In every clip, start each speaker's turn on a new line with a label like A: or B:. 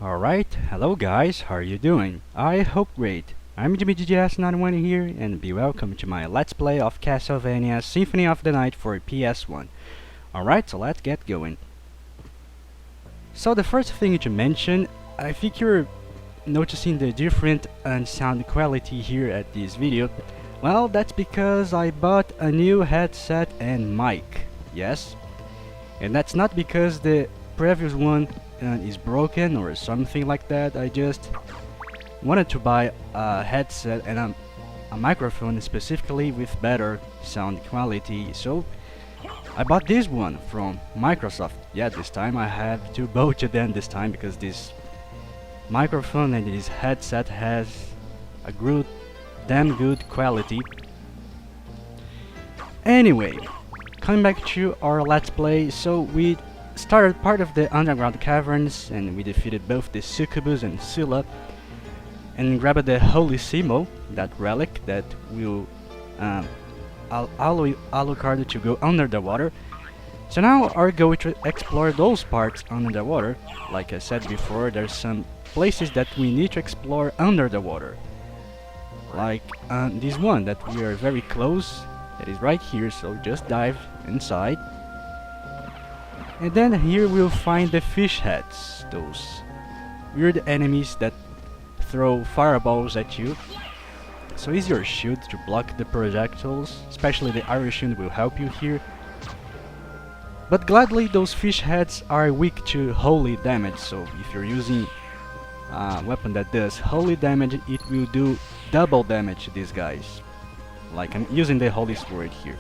A: Alright, hello guys, how are you doing? I hope great. I'm JimmyGGS91 here, and be welcome to my Let's Play of Castlevania Symphony of the Night for PS1. Alright, so let's get going. So the first thing to mention, I think you're noticing the different sound quality here at this video. Well, that's because I bought a new headset and mic, yes? And that's not because the previous one is broken or something like that. I just wanted to buy a headset and a microphone specifically with better sound quality, so I bought this one from Microsoft. Yeah, this time I have to both of them this time because this microphone and this headset has a damn good quality. Anyway, coming back to our Let's Play, so we started part of the Underground Caverns and we defeated both the Succubus and Scylla and grabbed the Holy Symbol, that relic that will allow Alucard to go under the water. So now our goal is to explore those parts under the water. Like I said before, there's some places that we need to explore under the water. Like this one that we are very close, that is right here, so just dive inside. And then here we'll find the fish heads, those weird enemies that throw fireballs at you. So use your shield to block the projectiles, especially the arrow shield will help you here. But gladly those fish heads are weak to holy damage, so if you're using a weapon that does holy damage, it will do double damage to these guys. Like I'm using the holy sword here.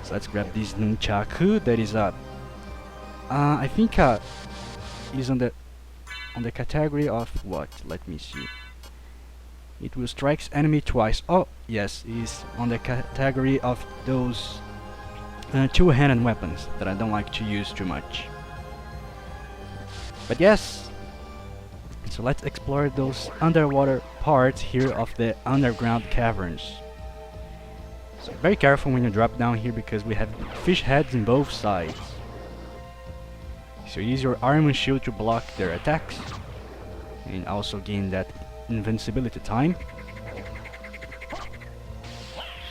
A: So let's grab this nunchaku that is a I think is on the category of what? Let me see. It will strike enemy twice. Oh yes, is on the category of those two-handed weapons that I don't like to use too much. But yes, so let's explore those underwater parts here of the Underground Caverns. So very careful when you drop down here because we have fish heads in both sides. So use your armor and shield to block their attacks and also gain that invincibility time.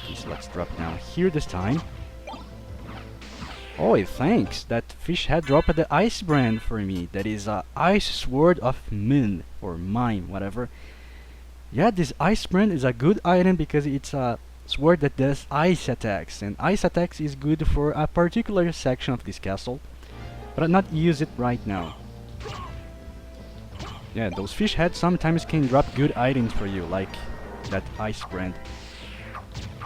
A: Okay, so let's drop down here this time. Oh, thanks! That fish head dropped the ice brand for me. That is a ice sword of Min or mine, whatever. Yeah, this ice brand is a good item because it's a sword that does ice attacks, and ice attacks is good for a particular section of this castle. But I'll not use it right now. Yeah, those fish heads sometimes can drop good items for you, like that ice brand.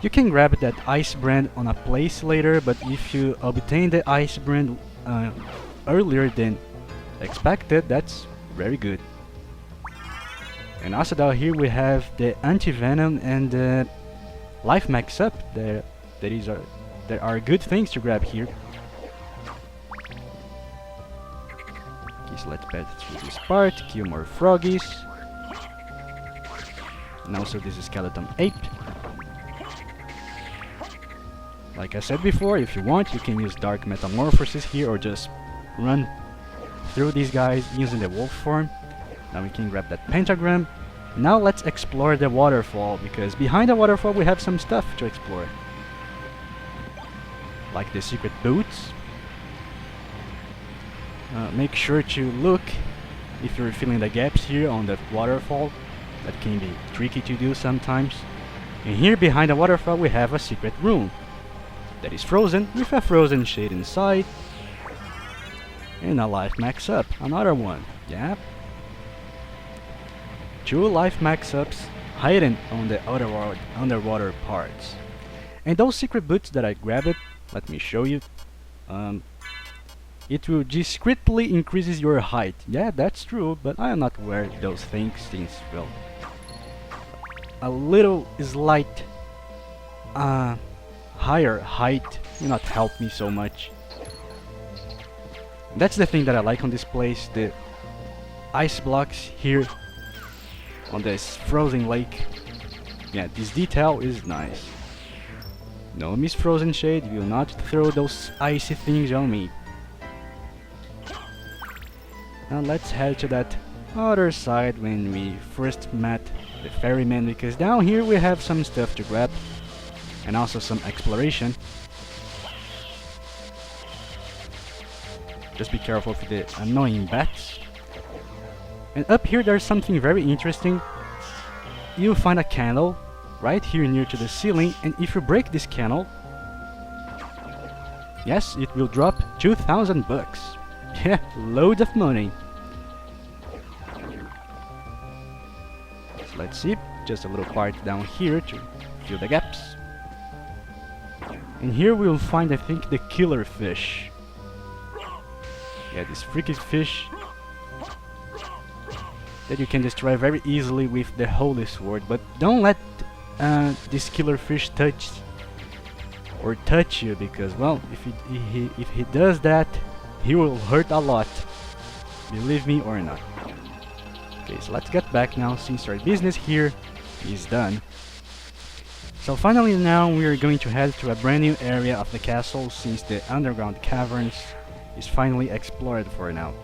A: You can grab that ice brand on a place later, but if you obtain the ice brand earlier than expected, that's very good. And also down here we have the anti-venom and the life max up. There are good things to grab here. So let's pass through this part, kill more froggies. And also this is skeleton ape. Like I said before, if you want, you can use dark metamorphosis here or just run through these guys using the wolf form. Now we can grab that pentagram. Now let's explore the waterfall, because behind the waterfall we have some stuff to explore. Like the secret boots. Make sure to look if you're filling the gaps here on the waterfall. That can be tricky to do sometimes. And here behind the waterfall we have a secret room that is frozen with a frozen shade inside. And a life max up, another one. Yeah. 2 life max ups hidden on the underwater parts. And those secret boots that I grabbed, let me show you. It will discreetly increases your height. Yeah, that's true, but I am not wearing those things since, well, a little slight higher height will not help me so much. That's the thing that I like on this place, the ice blocks here on this frozen lake. Yeah, this detail is nice. No Miss Frozen Shade will not throw those icy things on me. Now let's head to that other side when we first met the ferryman, because down here we have some stuff to grab and also some exploration. Just be careful for the annoying bats. And up here there's something very interesting. You'll find a candle right here near to the ceiling, and if you break this candle, yes, it will drop 2,000 bucks. Yeah, loads of money. So let's see, just a little part down here to fill the gaps. And here we'll find, I think, the killer fish. Yeah, this freaky fish that you can destroy very easily with the holy sword. But don't let this killer fish touch you, because, well, if he does that, he will hurt a lot. Believe me or not. Okay, so let's get back now, since our business here is done. So finally now we are going to head to a brand new area of the castle, since the Underground Caverns is finally explored for now.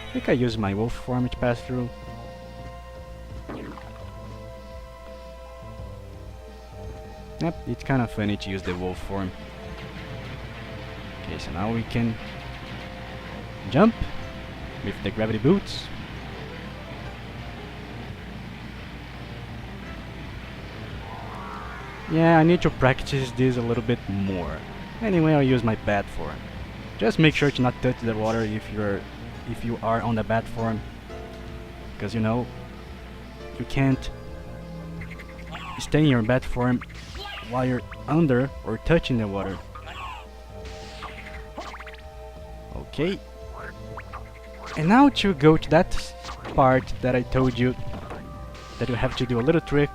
A: I think I use my wolf form to pass through. Yep, it's kind of funny to use the wolf form. Okay, so now we can jump with the gravity boots. Yeah, I need to practice this a little bit more. Anyway, I'll use my bat form. Just make sure to not touch the water if you are on the bat form, because you know you can't stay in your bat form while you're under or touching the water. Okay. And now to go to that part that I told you that you have to do a little trick.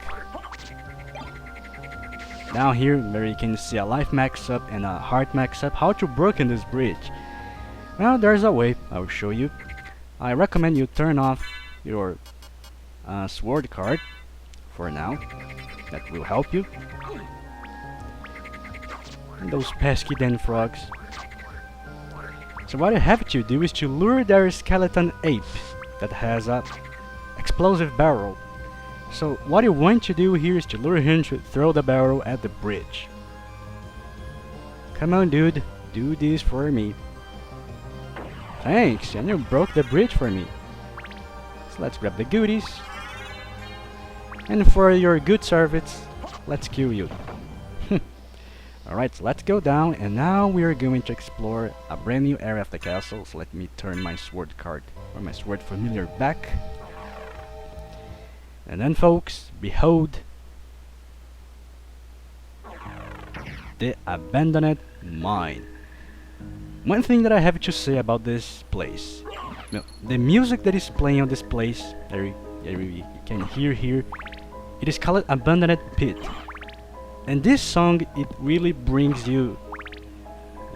A: Down here where you can see a life max up and a heart max up. How to broken this bridge? Well, there's a way, I'll show you. I recommend you turn off your sword card for now. That will help you. And those pesky den frogs. So what you have to do is to lure their skeleton ape that has a explosive barrel. So what you want to do here is to lure him to throw the barrel at the bridge. Come on, dude, do this for me. Thanks, and you broke the bridge for me. So let's grab the goodies. And for your good service, let's kill you. Alright, so let's go down, and now we are going to explore a brand new area of the castle. So let me turn my sword card, or my sword familiar, back. And then, folks, behold the abandoned mine. One thing that I have to say about this place, the music that is playing on this place, there you can hear here, it is called Abandoned Pit. And this song, it really brings you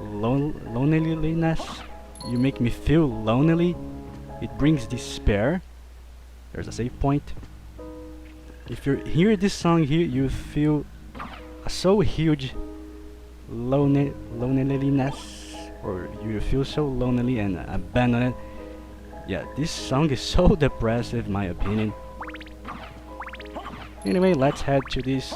A: loneliness. You make me feel lonely. It brings despair. There's a save point. If you hear this song here, you feel a so huge loneliness, or you feel so lonely and abandoned. Yeah, this song is so depressive, in my opinion. Anyway, let's head to this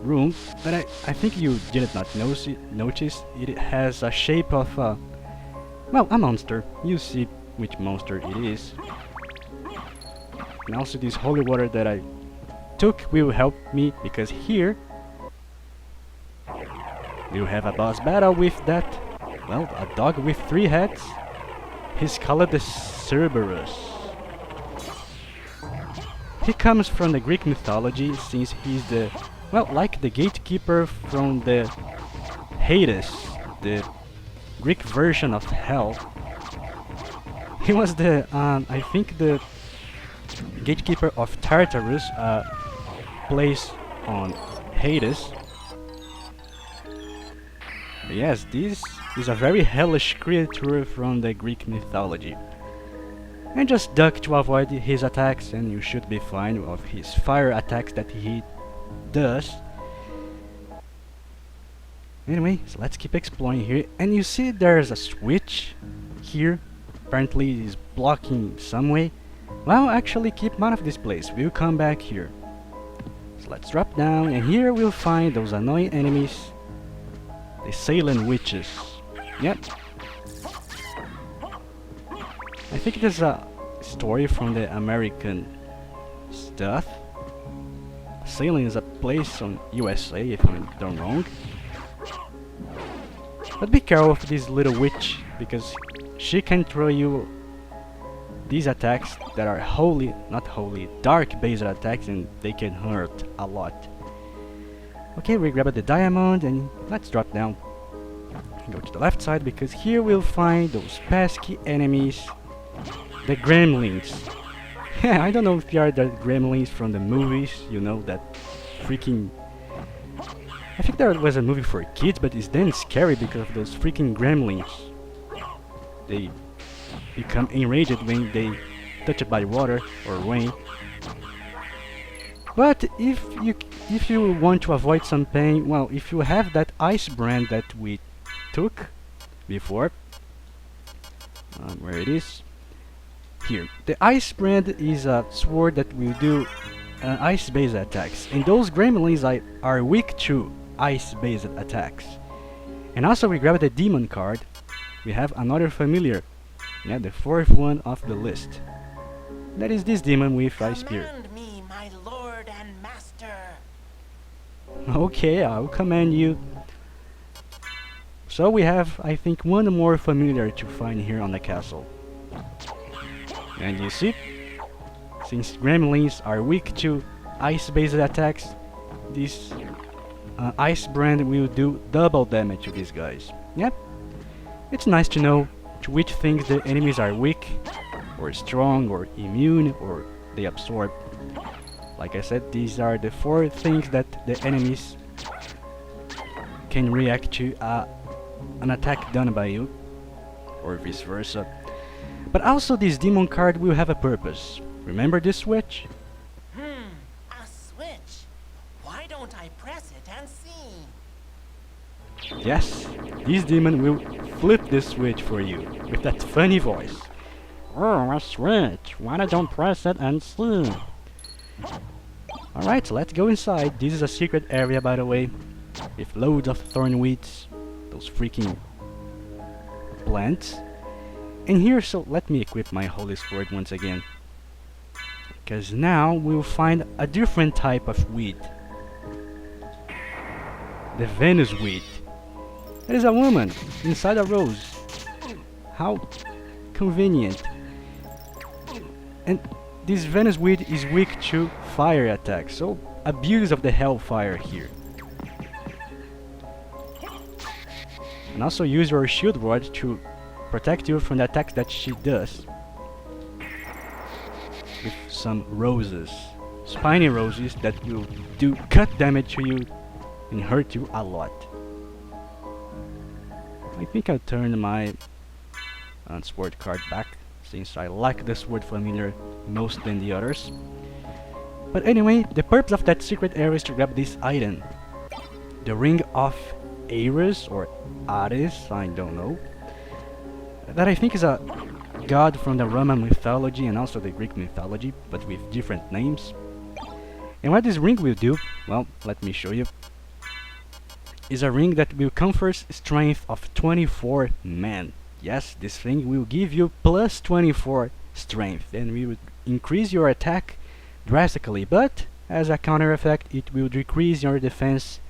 A: room that I think you did not notice. It has a shape of well, a monster. You see which monster it is. And also this holy water that I took will help me, because here you have a boss battle with that, well, a dog with 3 heads. He's called the Cerberus. He comes from the Greek mythology, since he's the, well, like the gatekeeper from the Hades, the Greek version of hell. He was the, I think the gatekeeper of Tartarus, place on Hades. But yes, this is a very hellish creature from the Greek mythology. And just duck to avoid his attacks, and you should be fine of his fire attacks that he does. Anyway, so let's keep exploring here. And you see there's a switch here apparently is blocking some way. Well, actually keep out of this place, we'll come back here. So let's drop down, and here we'll find those annoying enemies, the Salem witches. Yep. I think it is a story from the American stuff. Salem is a place on USA, if I'm not wrong. But be careful of this little witch, because she can throw you these attacks that are dark based attacks, and they can hurt a lot. Okay, we grab the diamond and let's drop down. Go to the left side, because here we'll find those pesky enemies, the gremlins. I don't know if they are the gremlins from the movies, you know, that freaking... I think there was a movie for kids, but it's then scary because of those freaking gremlins. They become enraged when they touched by water or rain. But if you want to avoid some pain, well, if you have that ice brand that we took before, where it is? Here. The ice brand is a sword that will do ice-based attacks, and those gremlins are weak to ice-based attacks. And also we grab the demon card. We have another familiar, yeah, the fourth one of the list. That is this demon with ice spear.
B: Command me, my lord and master.
A: Okay, I'll command you. So we have, I think, one more familiar to find here on the castle. And you see, since gremlins are weak to ice-based attacks, this ice brand will do double damage to these guys. Yep, it's nice to know to which things the enemies are weak, or strong, or immune, or they absorb. Like I said, these are the 4 things that the enemies can react to an attack done by you, or vice versa. But also this demon card will have a purpose. Remember this switch?
B: A switch. Why don't I press it and see?
A: Yes, this demon will flip this switch for you with that funny voice. Oh, a switch. Why don't press it and see? Alright, so let's go inside. This is a secret area, by the way, with loads of thorn weeds, those freaking plants. And here, so let me equip my holy sword once again, because now we'll find a different type of weed. The Venus weed. There is a woman inside a rose. How convenient. And this Venus weed is weak to fire attacks, so abuse of the hellfire here. And also use your shield rod to protect you from the attacks that she does. With some roses, spiny roses that will do cut damage to you and hurt you a lot. I think I'll turn my sword card back, since I like the sword familiar most than the others. But anyway, the purpose of that secret area is to grab this item, the Ring of Ares or Ares, I don't know, that I think is a god from the Roman mythology and also the Greek mythology, but with different names. And what this ring will do, well, let me show you, is a ring that will confer strength of 24 men. Yes, this thing will give you plus 24 strength, and will increase your attack drastically, but as a counter effect it will decrease your defense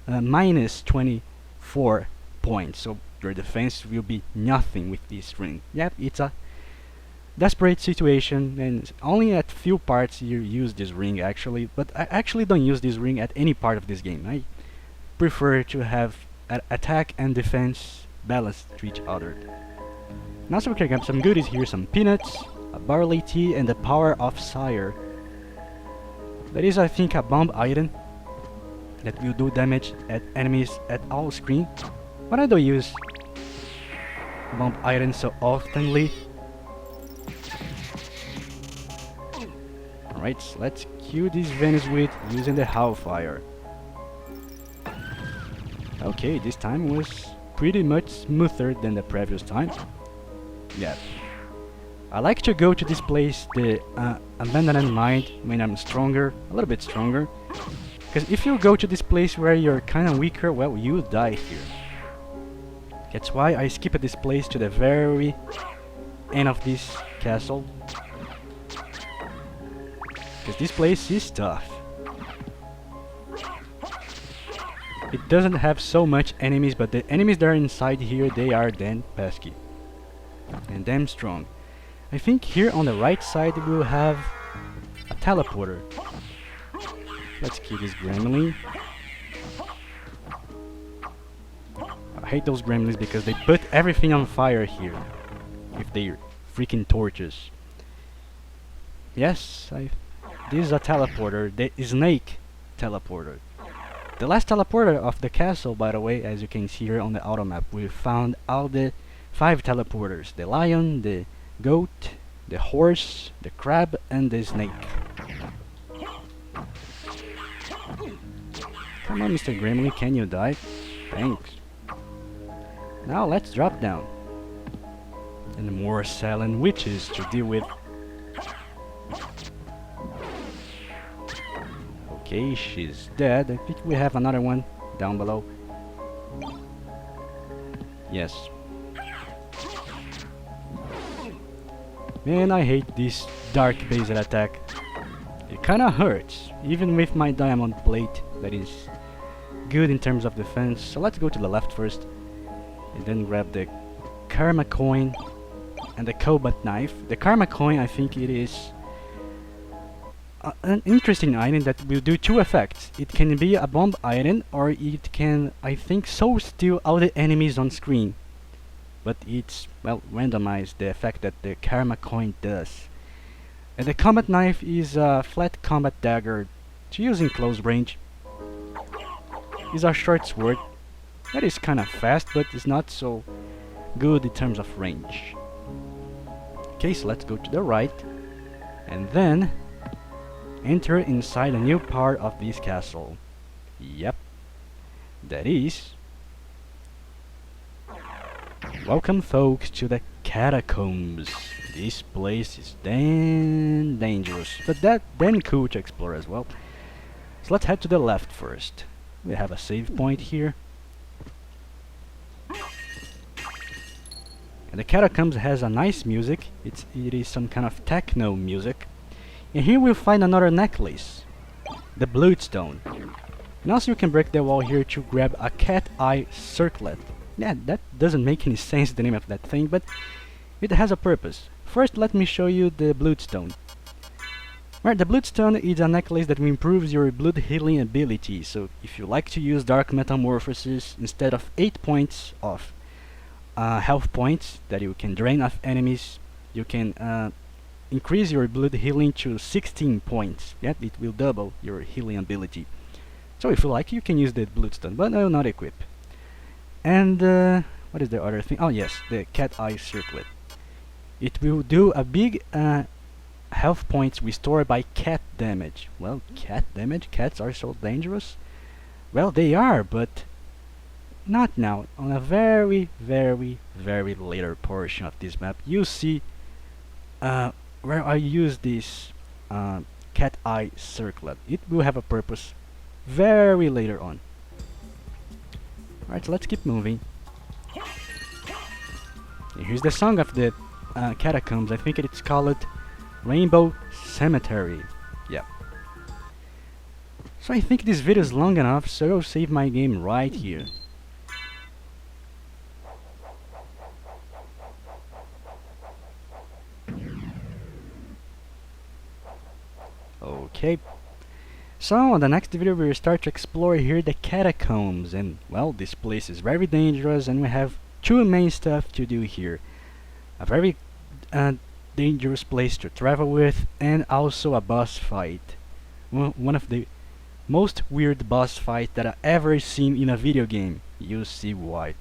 A: minus 24 points, so your defense will be nothing with this ring. Yep, it's a desperate situation, and only at few parts you use this ring actually, but I actually don't use this ring at any part of this game. I prefer to have attack and defense balanced to each other. Now so we can grab some goodies here, some peanuts, a barley tea, and the power of Sire. That is, I think, a bomb item that will do damage at enemies at all screen. But I don't use bomb items so oftenly. Alright, so let's kill this Venus with using the Hellfire. Okay, this time was pretty much smoother than the previous time. Yeah, I like to go to this place, the abandoned mine, when I'm stronger, a little bit stronger. Because if you go to this place where you're kind of weaker, well, you die here. That's why I skip this place to the very end of this castle. Because this place is tough. It doesn't have so much enemies, but the enemies that are inside here, they are damn pesky. And damn strong. I think here on the right side we'll have a teleporter. Let's kill this gremlin. I hate those gremlins because they put everything on fire here with their freaking torches. Yes, this is a teleporter, the snake teleporter. The last teleporter of the castle, by the way, as you can see here on the auto map, we found all the 5 teleporters: the lion, the goat, the horse, the crab, and the snake. Come on, Mr. Gremlin, can you die? Thanks. Now let's drop down. And more silent witches to deal with. Okay, she's dead. I think we have another one down below. Yes. Man, I hate this dark based attack. It kinda hurts, even with my diamond plate that is good in terms of defense. So let's go to the left first, and then grab the karma coin and the cobalt knife. The karma coin, I think it is an interesting item that will do 2 effects. It can be a bomb item, or it can, I think, so steal all the enemies on screen. But it's, well, randomized, the effect that the karma coin does. And the combat knife is a flat combat dagger to use in close range. It's a short sword that is kind of fast, but it's not so good in terms of range. Okay, so let's go to the right and then enter inside a new part of this castle. Yep, that is. Welcome, folks, to the catacombs. This place is damn dangerous, but damn cool to explore as well. So let's head to the left first. We have a save point here. And the catacombs has a nice music. It is some kind of techno music. And here we'll find another necklace, the bloodstone. And also you can break the wall here to grab a cat eye circlet. Yeah, that doesn't make any sense, the name of that thing, but it has a purpose. First, let me show you the bloodstone. Right, the bloodstone is a necklace that improves your blood healing ability. So if you like to use dark metamorphosis, instead of 8 points of health points that you can drain off enemies, you can increase your blood healing to 16 points. Yeah, it will double your healing ability. So if you like, you can use the bloodstone, but I will not equip. And what is the other thing? Oh yes, the cat eye circlet. It will do a big health points restored by cat damage. Well, cat damage? Cats are so dangerous? Well, they are, but not now. On a very, very, very later portion of this map, you see where I use this cat eye circlet. It will have a purpose very later on. Alright, so let's keep moving. And here's the song of the catacombs. I think it's called Rainbow Cemetery. Yeah. So I think this video is long enough, so I'll save my game right here. Okay. So, on the next video we will start to explore here the catacombs, and well, this place is very dangerous and we have 2 main stuff to do here. A very dangerous place to travel with, and also a boss fight. One of the most weird boss fights that I've ever seen in a video game. You'll see why.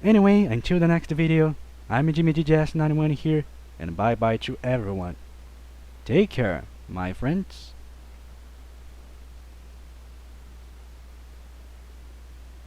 A: Anyway, until the next video, I'm Jimmy DJS91 here, and bye bye to everyone. Take care, my friends.